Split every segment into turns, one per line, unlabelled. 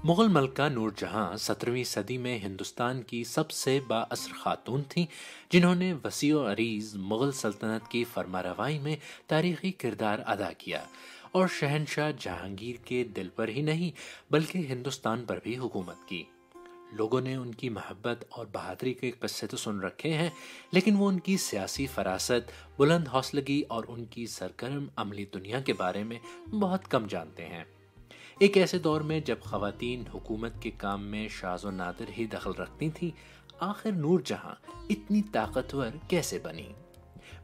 मुगल मलका नूरजहां 17वीं सदी में हिंदुस्तान की सबसे बाअसर खातून थीं, जिन्होंने वसी व अरीज मुगल सल्तनत की फरमारवाई में तारीखी किरदार अदा किया और शहनशाह जहांगीर के दिल पर ही नहीं बल्कि हिंदुस्तान पर भी हुकूमत की। लोगों ने उनकी मोहब्बत और बहादुरी के किस्से तो सुन रखे हैं, लेकिन वो उनकी सियासी फरासत, बुलंद हौसलगी और उनकी सरगर्म अमली दुनिया के बारे में बहुत कम जानते हैं। एक ऐसे दौर में जब खवातीन हुकूमत के काम में शाज़ो नादिर ही दखल रखती थीं, आखिर नूरजहां इतनी ताकतवर कैसे बनी?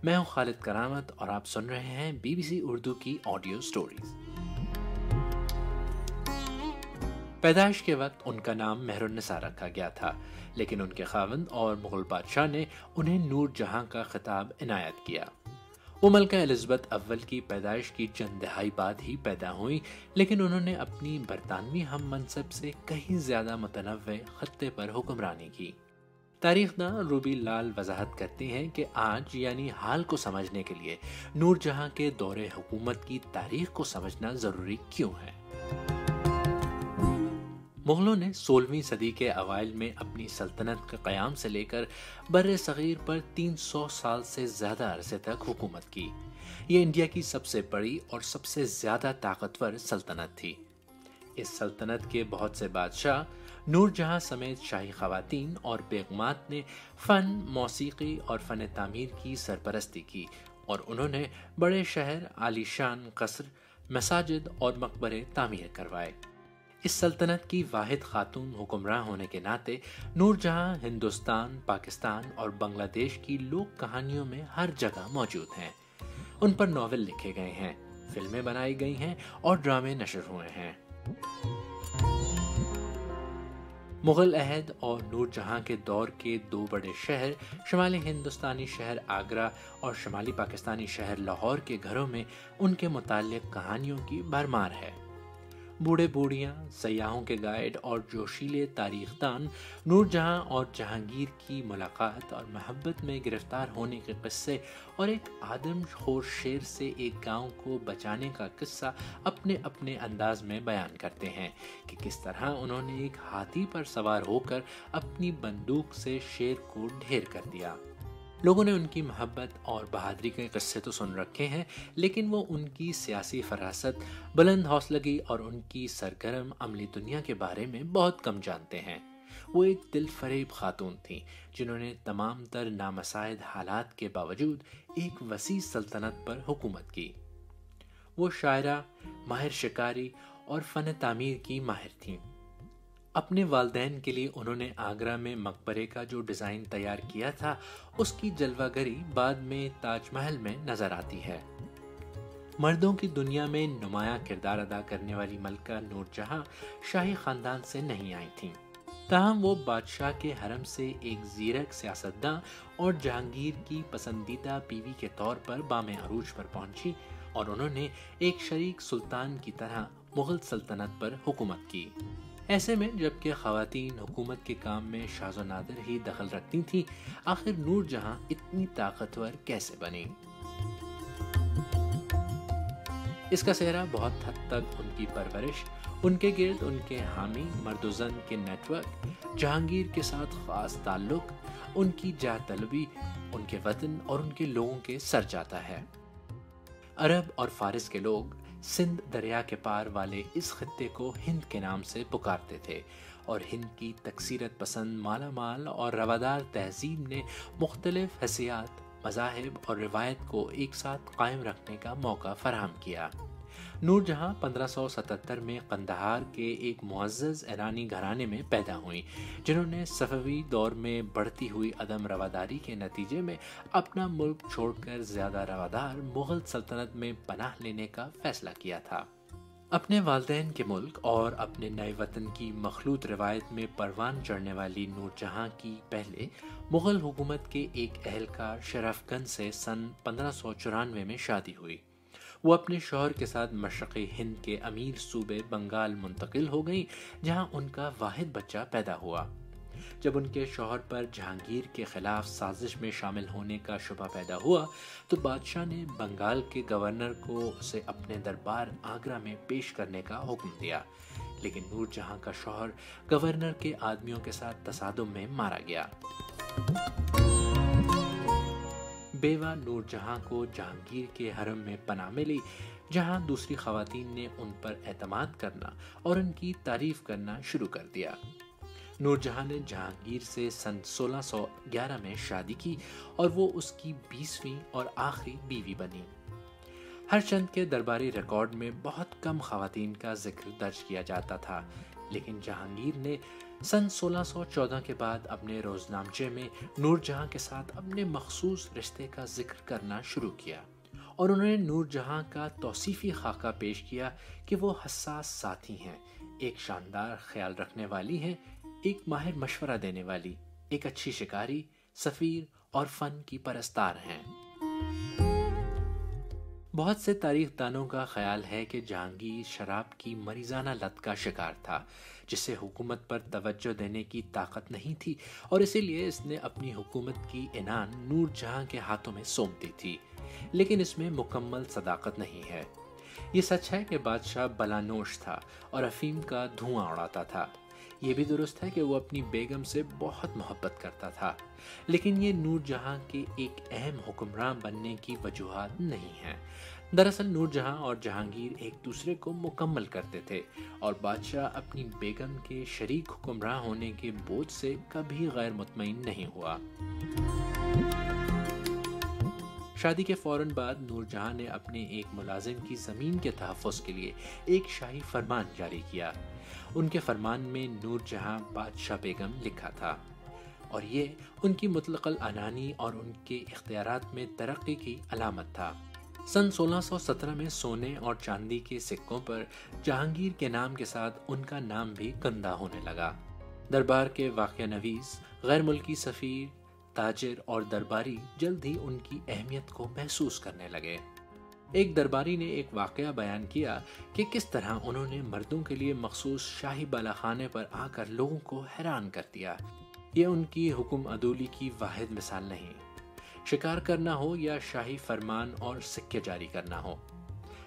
मैं हूं खालिद करामत और आप सुन रहे हैं बीबीसी उर्दू की ऑडियो स्टोरीज। पैदाइश के वक्त उनका नाम मेहरुन्निसा रखा गया था, लेकिन उनके खाविंद और मुगल बादशाह ने उन्हें नूरजहां का खिताब इनायत किया। वो मलका एलिज़ाबेथ अव्वल की पैदाइश की चंद दहाई बाद ही पैदा हुई, लेकिन उन्होंने अपनी बरतानवी हम मनसब से कहीं ज्यादा मुतनव्वे खत्ते पर हुक्मरानी की। तारीखदान रूबी लाल वजाहत करती हैं कि आज यानी हाल को समझने के लिए नूरजहां के दौरे हुकूमत की तारीख को समझना जरूरी क्यों है। मुगलों ने 16वीं सदी के अवाइल में अपनी सल्तनत के क़याम से लेकर बर्रे सगीर पर 300 साल से ज़्यादा अरसे तक हुकूमत की। ये इंडिया की सबसे बड़ी और सबसे ज़्यादा ताकतवर सल्तनत थी। इस सल्तनत के बहुत से बादशाह, नूरजहां समेत शाही खवातीन और बेगमात ने फ़न, मौसीकी और फ़न तामीर की सरपरस्ती की और उन्होंने बड़े शहर, आलीशान कसर, मसाजिद और मकबरे तामीर करवाए। इस सल्तनत की वाहिद खातून हुक्मरान होने के नाते नूरजहां हिंदुस्तान, पाकिस्तान और बांग्लादेश की लोक कहानियों में हर जगह मौजूद हैं। उन पर नॉवेल लिखे गए हैं, फिल्में बनाई गई हैं और ड्रामे नशर हुए हैं। मुगल अहद और नूरजहां के दौर के दो बड़े शहर, शुमाली हिंदुस्तानी शहर आगरा और शुमाली पाकिस्तानी शहर लाहौर के घरों में उनके मुताल्लिक कहानियों की भरमार है। बूढ़े बूढ़ियां, सयाहों के गाइड और जोशीले तारीखदान नूरजहां और जहांगीर की मुलाकात और मोहब्बत में गिरफ्तार होने के किस्से और एक आदमखोर शेर से एक गांव को बचाने का किस्सा अपने अपने अंदाज में बयान करते हैं कि किस तरह उन्होंने एक हाथी पर सवार होकर अपनी बंदूक से शेर को ढेर कर दिया। लोगों ने उनकी मोहब्बत और बहादुरी के किस्से तो सुन रखे हैं, लेकिन वो उनकी सियासी फरासत, बुलंद हौसलगी और उनकी सरगर्म अमली दुनिया के बारे में बहुत कम जानते हैं। वो एक दिल फरेब खातून थी, जिन्होंने तमाम तर नामसाइद हालात के बावजूद एक वसी सल्तनत पर हुकूमत की। वो शायरा, माहिर शिकारी और फ़न तामीर की माहिर थीं। अपने वालदैन के लिए उन्होंने आगरा में मकबरे का जो डिज़ाइन तैयार किया था, उसकी जलवागरी बाद में ताजमहल में नजर आती है। मर्दों की दुनिया में नुमाया किरदार अदा करने वाली मलका नूरजहां शाही खानदान से नहीं आई थीं। ताहम वो बादशाह के हरम से एक ज़ीरक सियासतदां और जहांगीर की पसंदीदा बीवी के तौर पर बामे अरूज पर पहुंची और उन्होंने एक शरीक सुल्तान की तरह मुगल सल्तनत पर हुकूमत की। ऐसे में जबकि खवातीन हुकूमत के काम में शाज़ो नादिर ही दखल रखती थीं, आखिर नूरजहां इतनी ताकतवर कैसे बनी? इसका सेहरा बहुत हद तक उनकी परवरिश, उनके गिर्द उनके हामी मर्दुज़न के नेटवर्क, जहांगीर के साथ खास ताल्लुक, उनकी जाह तलबी, उनके वतन और उनके लोगों के सर जाता है। अरब और फारिस के लोग सिंध दरिया के पार वाले इस खत्ते को हिंद के नाम से पुकारते थे और हिंद की तकसीरत पसंद, माला माल और रवादार तहजीब ने मुख्तलिफ हसियात, मज़ाहिब और रिवायत को एक साथ कायम रखने का मौका फराहम किया। नूरजहां 1577 में कंदहार के एक मुअज़्ज़ज़ ईरानी घराने में पैदा हुई, जिन्होंने सफ़वी दौर में बढ़ती हुई अदम रवादारी के नतीजे में अपना मुल्क छोड़कर ज़्यादा रवादार मुग़ल सल्तनत में पनाह लेने का फ़ैसला किया था। अपने वालिदैन के मुल्क और अपने नए वतन की मखलूत रिवायत में परवान चढ़ने वाली नूरजहां की पहले मुग़ल हुकूमत के एक अहलकार शरफगंज से सन 1594 में शादी हुई। वो अपने शौहर के साथ मशरक़ी हिंद के अमीर सूबे बंगाल मुंतकिल हो गई, जहां उनका वाहिद बच्चा पैदा हुआ। जब उनके शौहर पर जहांगीर के खिलाफ साजिश में शामिल होने का शुबा पैदा हुआ तो बादशाह ने बंगाल के गवर्नर को उसे अपने दरबार आगरा में पेश करने का हुक्म दिया, لیکن نور جہاں کا شوہر گورنر کے آدمیوں کے ساتھ تصادم میں مارا گیا۔ بیوہ نور جہاں کو جہانگیر کے حرم میں پناہ ملی، جہاں دوسری خواتین نے ان پر اعتماد کرنا اور ان کی تعریف کرنا شروع کر دیا۔ نور جہاں نے جہانگیر سے سن 1611 میں شادی کی اور وہ اس کی 20ویں اور آخری بیوی بنی۔ ہر چند کے درباری ریکارڈ میں بہت کم خواتین کا ذکر درج کیا جاتا تھا، لیکن جہانگیر نے سن 1614 کے بعد اپنے روزنامچے میں نور جہاں کے ساتھ اپنے مخصوص رشتے کا ذکر کرنا شروع کیا، اور انہوں نے نور جہاں کا توصیفی خاکہ پیش کیا کہ وہ حساس ساتھی ہیں، ایک شاندار خیال رکھنے والی ہیں، ایک ماہر مشورہ دینے والی، ایک اچھی شکاری، سفیر اور فن کی پرستار ہیں۔ بہت سے تاریخ دانوں کا خیال ہے کہ جہانگیر شراب کی مریضانہ لت کا شکار تھا، جسے حکومت پر توجہ دینے کی طاقت نہیں تھی، اور اسی لیے اس نے اپنی حکومت کی عنان نور جہاں کے ہاتھوں میں سونپ دی تھی، لیکن اس میں مکمل صداقت نہیں ہے۔ یہ سچ ہے کہ بادشاہ بلانوش تھا اور افیم کا دھواں اڑاتا تھا۔ یہ بھی درست ہے کہ وہ اپنی بیگم سے بہت محبت کرتا تھا، لیکن یہ نور جہاں کے ایک اہم حکمران بننے کی وجوہات نہیں ہیں۔ دراصل نور جہاں اور جہانگیر ایک دوسرے کو مکمل کرتے تھے، اور بادشاہ اپنی بیگم کے شریک حکمراں ہونے کے بوجھ سے کبھی غیر مطمئن نہیں ہوا۔ شادی کے فوراً بعد نور جہاں نے اپنے ایک ملازم کی زمین کے تحفظ کے لیے ایک شاہی فرمان جاری کیا۔ ان کے فرمان میں نور جہاں بادشاہ بیگم لکھا تھا، اور یہ ان کی مطلق العنانی اور ان کے اختیارات میں ترقی کی علامت تھا۔ سن 1617 میں سونے اور چاندی کے سکوں پر جہانگیر کے نام کے ساتھ ان کا نام بھی گندا ہونے لگا۔ دربار کے واقعہ نویس، غیر ملکی سفیر، تاجر اور درباری جلد ہی ان کی اہمیت کو محسوس کرنے لگے۔ ایک درباری نے ایک واقعہ بیان کیا کہ کس طرح انہوں نے مردوں کے لیے مخصوص شاہی بالاخانے پر آ کر لوگوں کو حیران کر دیا۔ یہ ان کی حکم عدولی کی واحد مثال نہیں، شکار کرنا ہو یا شاہی فرمان اور سکے جاری کرنا ہو،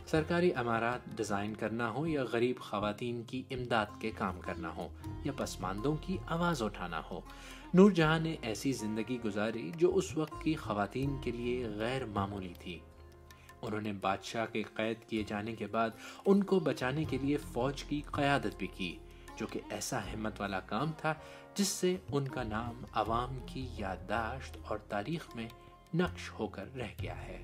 سرکاری عمارات ڈیزائن کرنا ہو یا غریب خواتین کی امداد کے کام کرنا ہو یا پسماندوں کی آواز اٹھانا ہو، نور جہاں نے ایسی زندگی گزاری جو اس وقت کی خواتین کے لیے غیر معمولی تھی۔ انہوں نے بادشاہ کے قید کیے جانے کے بعد ان کو بچانے کے لیے فوج کی قیادت بھی کی، جو کہ ایسا ہمت والا کام تھا جس سے ان کا نام عوام کی یادداشت اور تاریخ میں نقش ہو کر رہ گیا ہے۔